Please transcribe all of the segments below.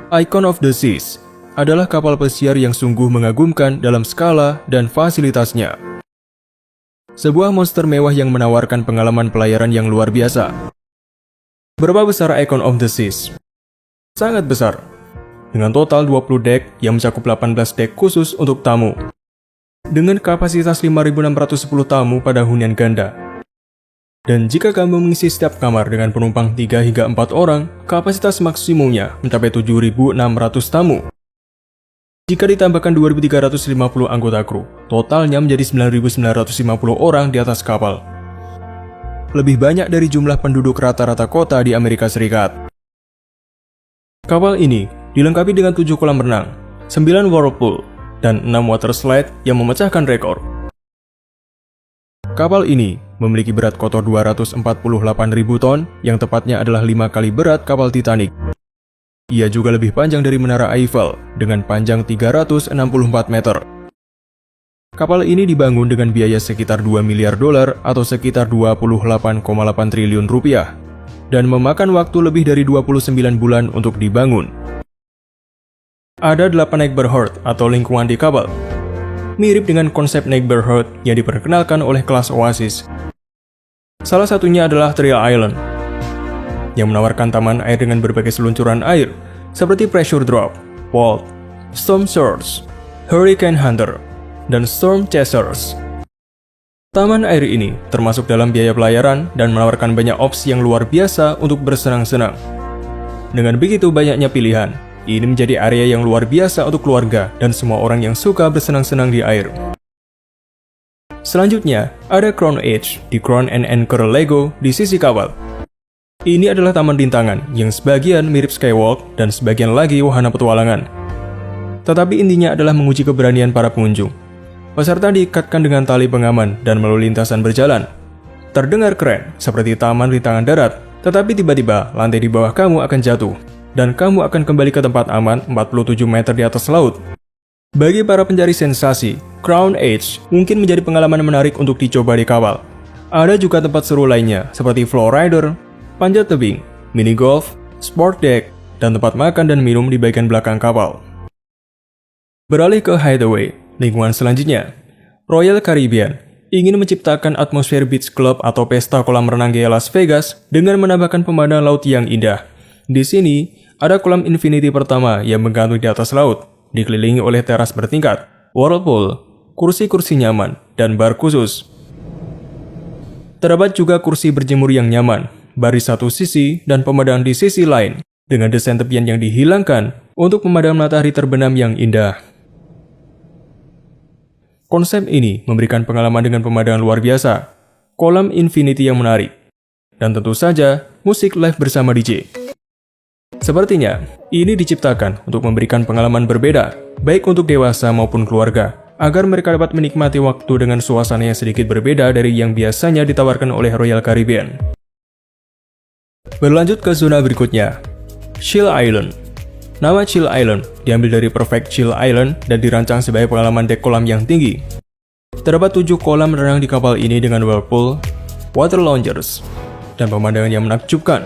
Icon of the Seas adalah kapal pesiar yang sungguh mengagumkan dalam skala dan fasilitasnya. Sebuah monster mewah yang menawarkan pengalaman pelayaran yang luar biasa. Berapa besar Icon of the Seas? Sangat besar, dengan total 20 dek yang mencakup 18 dek khusus untuk tamu. Dengan kapasitas 5.610 tamu pada hunian ganda. Dan jika kamu mengisi setiap kamar dengan penumpang 3 hingga 4 orang, kapasitas maksimumnya mencapai 7.600 tamu. Jika ditambahkan 2.350 anggota kru, totalnya menjadi 9.950 orang di atas kapal. Lebih banyak dari jumlah penduduk rata-rata kota di Amerika Serikat. Kapal ini dilengkapi dengan 7 kolam renang, 9 whirlpool, dan 6 water slide yang memecahkan rekor. Kapal ini memiliki berat kotor 248.000 ton, yang tepatnya adalah 5 kali berat kapal Titanic. Ia juga lebih panjang dari Menara Eiffel, dengan panjang 364 meter. Kapal ini dibangun dengan biaya sekitar $2 miliar atau sekitar 28,8 triliun rupiah, dan memakan waktu lebih dari 29 bulan untuk dibangun. Ada 8 neighborhood atau lingkungan di kapal, mirip dengan konsep neighborhood yang diperkenalkan oleh kelas Oasis. Salah satunya adalah Thrill Island, yang menawarkan taman air dengan berbagai seluncuran air, seperti Pressure Drop, Vault, Storm Surge, Hurricane Hunter, dan Storm Chasers. Taman air ini termasuk dalam biaya pelayaran dan menawarkan banyak opsi yang luar biasa untuk bersenang-senang. Dengan begitu banyaknya pilihan, ini menjadi area yang luar biasa untuk keluarga dan semua orang yang suka bersenang-senang di air. Selanjutnya, ada Crown Edge di Crown and Anchor Lego di sisi kapal. Ini adalah taman rintangan yang sebagian mirip Skywalk dan sebagian lagi wahana petualangan. Tetapi intinya adalah menguji keberanian para pengunjung. Peserta diikatkan dengan tali pengaman dan melalui lintasan berjalan. Terdengar keren, seperti taman rintangan darat, tetapi tiba-tiba lantai di bawah kamu akan jatuh, dan kamu akan kembali ke tempat aman 47 meter di atas laut. Bagi para pencari sensasi, Crown Edge mungkin menjadi pengalaman menarik untuk dicoba di kapal. Ada juga tempat seru lainnya, seperti flow rider, panjat tebing, mini golf, sport deck, dan tempat makan dan minum di bagian belakang kapal. Beralih ke Hideaway, lingkungan selanjutnya. Royal Caribbean ingin menciptakan atmosfer beach club atau pesta kolam renang gaya Las Vegas dengan menambahkan pemandangan laut yang indah. Di sini, ada kolam infinity pertama yang menggantung di atas laut, dikelilingi oleh teras bertingkat, whirlpool, kursi-kursi nyaman, dan bar khusus. Terdapat juga kursi berjemur yang nyaman, bar di satu sisi dan pemandangan di sisi lain, dengan desain tepian yang dihilangkan untuk pemandangan matahari terbenam yang indah. Konsep ini memberikan pengalaman dengan pemandangan luar biasa, kolam infinity yang menarik, dan tentu saja musik live bersama DJ. Sepertinya, ini diciptakan untuk memberikan pengalaman berbeda, baik untuk dewasa maupun keluarga, agar mereka dapat menikmati waktu dengan suasana yang sedikit berbeda dari yang biasanya ditawarkan oleh Royal Caribbean. Berlanjut ke zona berikutnya, Chill Island. Nama Chill Island diambil dari Perfect Chill Island dan dirancang sebagai pengalaman dek kolam yang tinggi. Terdapat 7 kolam renang di kapal ini dengan whirlpool, water loungers, dan pemandangan yang menakjubkan.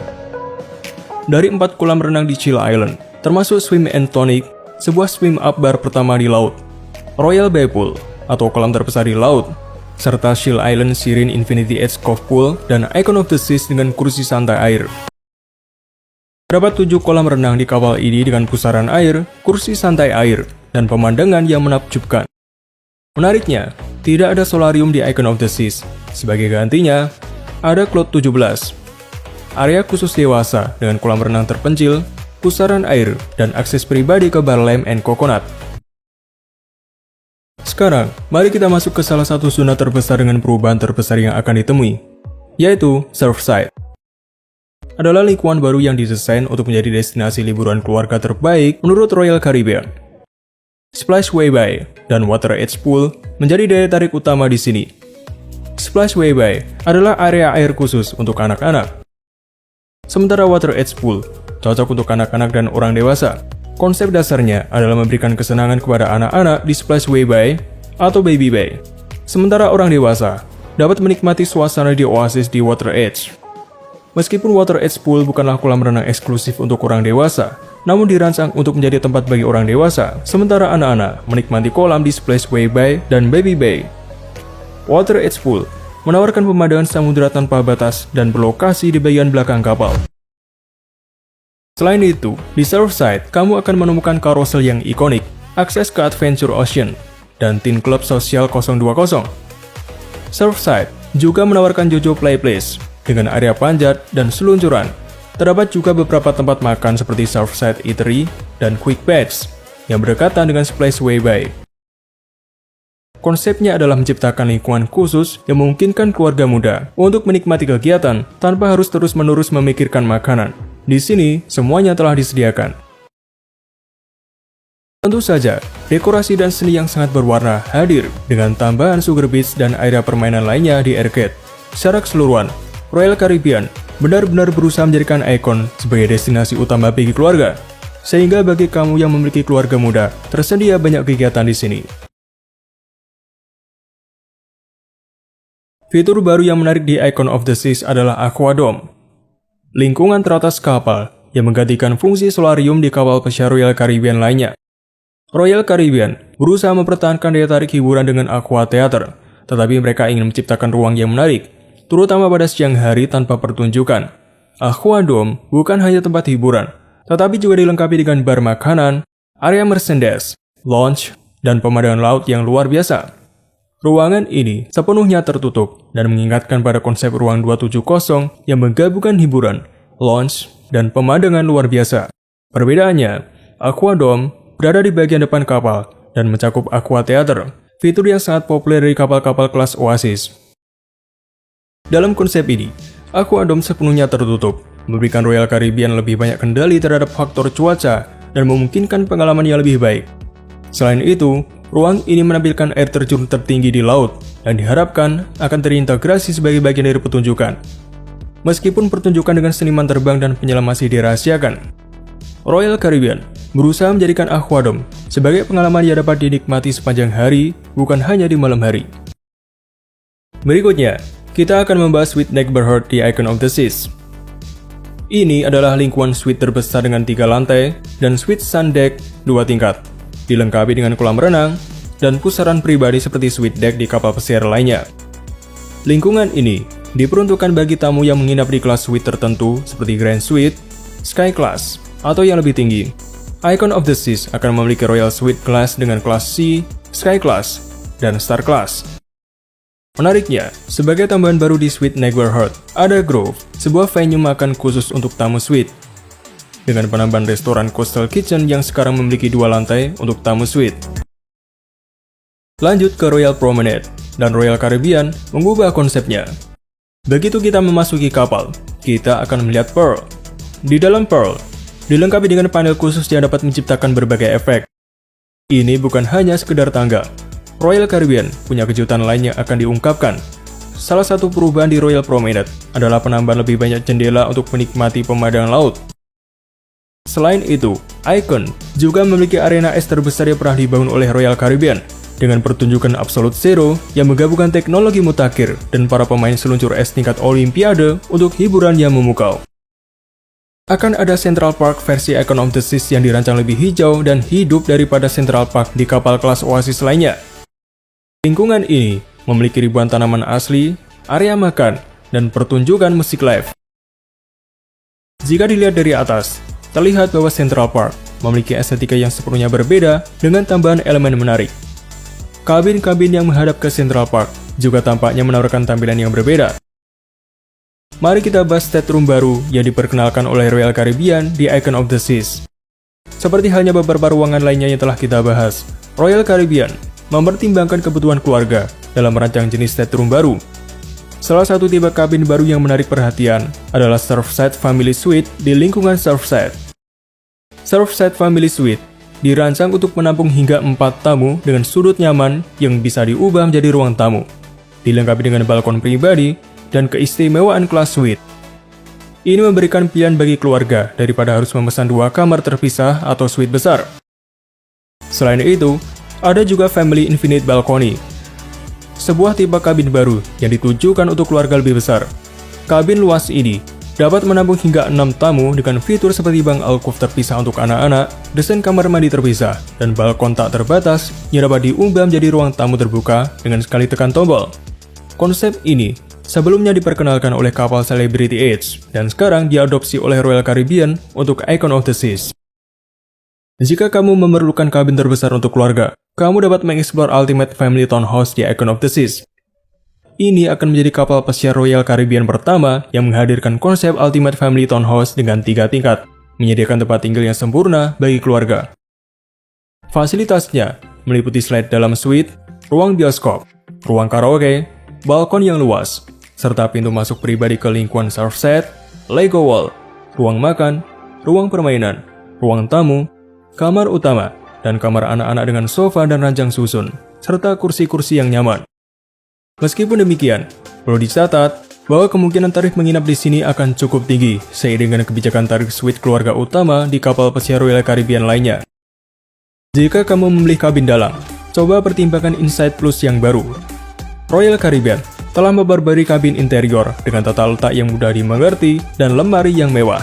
Dari 4 kolam renang di Chill Island, termasuk Swim and Tonic, sebuah swim up bar pertama di laut, Royal Bay Pool, atau kolam terbesar di laut, serta Chill Island Siren Infinity Edge Cove Pool dan Icon of the Seas dengan kursi santai air. Terdapat 7 kolam renang di kapal ini dengan pusaran air, kursi santai air, dan pemandangan yang menakjubkan. Menariknya, tidak ada solarium di Icon of the Seas. Sebagai gantinya, ada Cloud 17, area khusus dewasa dengan kolam renang terpencil, pusaran air, dan akses pribadi ke bar Lime and Coconut. Sekarang, mari kita masuk ke salah satu zona terbesar dengan perubahan terbesar yang akan ditemui, yaitu Surfside. Adalah lingkungan baru yang didesain untuk menjadi destinasi liburan keluarga terbaik menurut Royal Caribbean. Splashway Bay dan Water Edge Pool menjadi daya tarik utama di sini. Splashway Bay adalah area air khusus untuk anak-anak. Sementara Water Edge Pool cocok untuk anak-anak dan orang dewasa. Konsep dasarnya adalah memberikan kesenangan kepada anak-anak di Splashway Bay atau Baby Bay. Sementara orang dewasa dapat menikmati suasana di oasis di Water Edge. Meskipun Water Edge Pool bukanlah kolam renang eksklusif untuk orang dewasa, namun dirancang untuk menjadi tempat bagi orang dewasa, sementara anak-anak menikmati kolam di Splashway Bay dan Baby Bay. Water Edge Pool menawarkan pemandangan samudera tanpa batas dan berlokasi di bagian belakang kapal. Selain itu, di Surfside, kamu akan menemukan karosel yang ikonik, akses ke Adventure Ocean, dan Teen Club Sosial 020. Surfside juga menawarkan Jojo Play Place dengan area panjat dan seluncuran. Terdapat juga beberapa tempat makan seperti Surfside Eatery dan Quick Bites yang berdekatan dengan Splashway Bay. Konsepnya adalah menciptakan lingkungan khusus yang memungkinkan keluarga muda untuk menikmati kegiatan tanpa harus terus-menerus memikirkan makanan. Di sini, semuanya telah disediakan. Tentu saja, dekorasi dan seni yang sangat berwarna hadir dengan tambahan sugar beach dan area permainan lainnya di arcade. Secara keseluruhan, Royal Caribbean benar-benar berusaha menjadikan ikon sebagai destinasi utama bagi keluarga, sehingga bagi kamu yang memiliki keluarga muda, tersedia banyak kegiatan di sini. Fitur baru yang menarik di Icon of the Seas adalah Aquadome, lingkungan teratas kapal yang menggantikan fungsi solarium di kapal pesiar Royal Caribbean lainnya. Royal Caribbean berusaha mempertahankan daya tarik hiburan dengan Aqua Theater, tetapi mereka ingin menciptakan ruang yang menarik, terutama pada siang hari tanpa pertunjukan. Aquadome bukan hanya tempat hiburan, tetapi juga dilengkapi dengan bar makanan, area merchandise, lounge, dan pemandangan laut yang luar biasa. Ruangan ini sepenuhnya tertutup dan mengingatkan pada konsep ruang 270 yang menggabungkan hiburan, lounge, dan pemandangan luar biasa. Perbedaannya, Aquadome berada di bagian depan kapal dan mencakup Aqua Theater, fitur yang sangat populer dari kapal-kapal kelas Oasis. Dalam konsep ini, Aquadome sepenuhnya tertutup, memberikan Royal Caribbean lebih banyak kendali terhadap faktor cuaca dan memungkinkan pengalaman yang lebih baik. Selain itu, ruang ini menampilkan air terjun tertinggi di laut dan diharapkan akan terintegrasi sebagai bagian dari pertunjukan. Meskipun pertunjukan dengan seniman terbang dan penyelam masih dirahasiakan, Royal Caribbean berusaha menjadikan Aquadome sebagai pengalaman yang dapat dinikmati sepanjang hari, bukan hanya di malam hari. Berikutnya, kita akan membahas Suite Neighborhood di Icon of the Seas. Ini adalah lingkungan suite terbesar dengan 3 lantai dan suite sun deck 2 tingkat, dilengkapi dengan kolam renang dan pusaran pribadi seperti suite deck di kapal pesiar lainnya. Lingkungan ini diperuntukkan bagi tamu yang menginap di kelas suite tertentu seperti Grand Suite, Sky Class, atau yang lebih tinggi. Icon of the Seas akan memiliki Royal Suite Class dengan kelas C, Sky Class, dan Star Class. Menariknya, sebagai tambahan baru di Suite Neighborhood, ada Grove, sebuah venue makan khusus untuk tamu suite. Dengan penambahan restoran Coastal Kitchen yang sekarang memiliki 2 lantai untuk tamu suite. Lanjut ke Royal Promenade, dan Royal Caribbean mengubah konsepnya. Begitu kita memasuki kapal, kita akan melihat Pearl. Di dalam Pearl, dilengkapi dengan panel khusus yang dapat menciptakan berbagai efek. Ini bukan hanya sekedar tangga. Royal Caribbean punya kejutan lain yang akan diungkapkan. Salah satu perubahan di Royal Promenade adalah penambahan lebih banyak jendela untuk menikmati pemandangan laut. Selain itu, Icon juga memiliki arena es terbesar yang pernah dibangun oleh Royal Caribbean dengan pertunjukan Absolute Zero yang menggabungkan teknologi mutakhir dan para pemain seluncur es tingkat Olimpiade untuk hiburan yang memukau. Akan ada Central Park versi Icon of the Seas yang dirancang lebih hijau dan hidup daripada Central Park di kapal kelas Oasis lainnya. Lingkungan ini memiliki ribuan tanaman asli, area makan, dan pertunjukan musik live. Jika dilihat dari atas, terlihat bahwa Central Park memiliki estetika yang sepenuhnya berbeda dengan tambahan elemen menarik. Kabin-kabin yang menghadap ke Central Park juga tampaknya menawarkan tampilan yang berbeda. Mari kita bahas stateroom baru yang diperkenalkan oleh Royal Caribbean di Icon of the Seas. Seperti halnya beberapa ruangan lainnya yang telah kita bahas, Royal Caribbean mempertimbangkan kebutuhan keluarga dalam merancang jenis stateroom baru. Salah satu tipe kabin baru yang menarik perhatian adalah Surfside Family Suite di lingkungan Surfside. Surfside Family Suite dirancang untuk menampung hingga 4 tamu dengan sudut nyaman yang bisa diubah menjadi ruang tamu, dilengkapi dengan balkon pribadi dan keistimewaan kelas suite. Ini memberikan pilihan bagi keluarga daripada harus memesan 2 kamar terpisah atau suite besar. Selain itu, ada juga Family Infinite Balcony, sebuah tipe kabin baru yang ditujukan untuk keluarga lebih besar. Kabin luas ini dapat menampung hingga 6 tamu dengan fitur seperti bang alkof terpisah untuk anak-anak, desain kamar mandi terpisah, dan balkon tak terbatas yang dapat diubah menjadi ruang tamu terbuka dengan sekali tekan tombol. Konsep ini sebelumnya diperkenalkan oleh kapal Celebrity Edge dan sekarang diadopsi oleh Royal Caribbean untuk Icon of the Seas. Jika kamu memerlukan kabin terbesar untuk keluarga, kamu dapat mengeksplor Ultimate Family Townhouse di Icon of the Seas. Ini akan menjadi kapal pesiar Royal Caribbean pertama yang menghadirkan konsep Ultimate Family Townhouse dengan 3 tingkat, menyediakan tempat tinggal yang sempurna bagi keluarga. Fasilitasnya meliputi slide dalam suite, ruang bioskop, ruang karaoke, balkon yang luas, serta pintu masuk pribadi ke lingkungan surf set, Lego wall, ruang makan, ruang permainan, ruang tamu, kamar utama, dan kamar anak-anak dengan sofa dan ranjang susun, serta kursi-kursi yang nyaman. Meskipun demikian, perlu dicatat bahwa kemungkinan tarif menginap di sini akan cukup tinggi seiring dengan kebijakan tarif suite keluarga utama di kapal pesiar Royal Caribbean lainnya. Jika kamu membeli kabin dalam, coba pertimbangkan Insight Plus yang baru. Royal Caribbean telah memperbarui kabin interior dengan tata letak yang mudah dimengerti dan lemari yang mewah.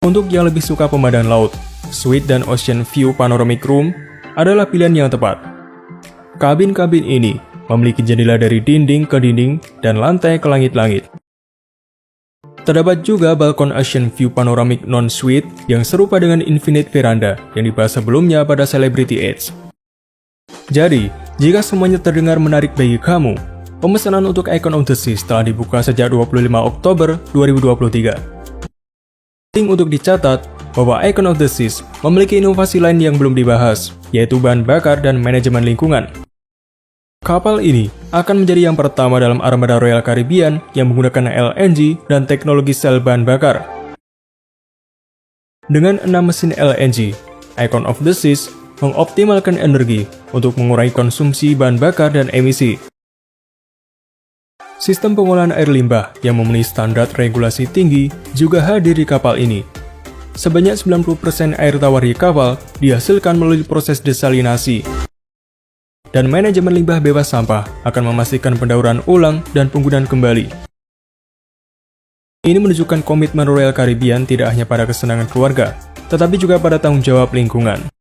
Untuk yang lebih suka pemandangan laut, Suite dan Ocean View Panoramic Room adalah pilihan yang tepat. Kabin-kabin ini memiliki jendela dari dinding ke dinding dan lantai ke langit-langit. Terdapat juga balkon Ocean View Panoramic Non-Suite yang serupa dengan Infinite Veranda yang dibahas sebelumnya pada Celebrity Edge. Jadi, jika semuanya terdengar menarik bagi kamu, pemesanan untuk Icon of the Seas telah dibuka sejak 25 Oktober 2023. Penting untuk dicatat bahwa Icon of the Seas memiliki inovasi lain yang belum dibahas, yaitu bahan bakar dan manajemen lingkungan. Kapal ini akan menjadi yang pertama dalam armada Royal Caribbean yang menggunakan LNG dan teknologi sel bahan bakar. Dengan 6 mesin LNG, Icon of the Seas mengoptimalkan energi untuk mengurangi konsumsi bahan bakar dan emisi. Sistem pengolahan air limbah yang memenuhi standar regulasi tinggi juga hadir di kapal ini. Sebanyak 90% air tawar di kapal dihasilkan melalui proses desalinasi. Dan manajemen limbah bebas sampah akan memastikan pendauran ulang dan penggunaan kembali. Ini menunjukkan komitmen Royal Caribbean tidak hanya pada kesenangan keluarga, tetapi juga pada tanggung jawab lingkungan.